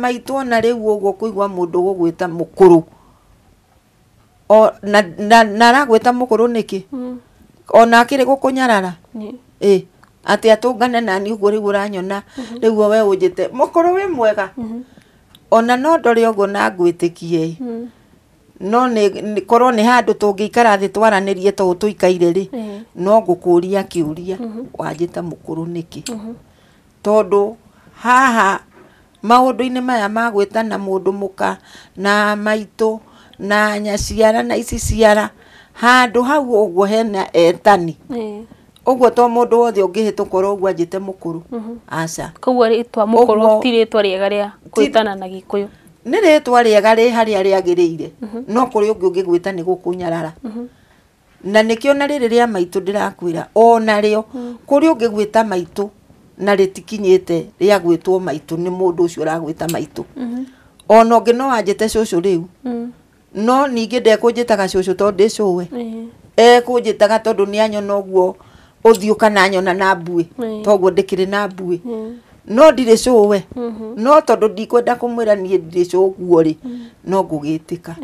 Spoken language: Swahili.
Maitu na riu uguo kuigwa mundu gugwita mukuru o na aragwita mukuru niki ona akiri gukunyarara ati atungane nani uguo riu uranyona riu we unjite mukuru wi mwega ona no ndori uguo na ngwitikie no ni korwo ni handu tungikara thi twaranirie to tuikaire ri no ngukuria kiuria wanjita mukuru niki tondu haha maundu-ini maya magwitana mundu muka na maitu na nyaciara na ici ciara handu hau uguo hena etani uguo to mundu wothe ungihituka uguo anjite mukuru aca koguo ritwa mukuru ti ritwa riega ria gwitana na Gikuyu ni ritwa riega ri haria riagirire no kuri ungi ungigwita ni gukunyarara na nikio na riri ria maitu ndirakwira ona rio kuri ungigwita maitu na ritikinyite ria gwitwo maitu ni mundu ucio uragwita maitu ona ungi no anjite cucu riu no ningi ndekunjitaga cucu tondu ndi cuwe kunjitaga tondu ni anyona uguo uthiuka na nyona na mbui toguo ndikiri na mbui no ndiri cuwe no tondu ndikwenda kumwira nie ndiri cuguo ri no ngugitika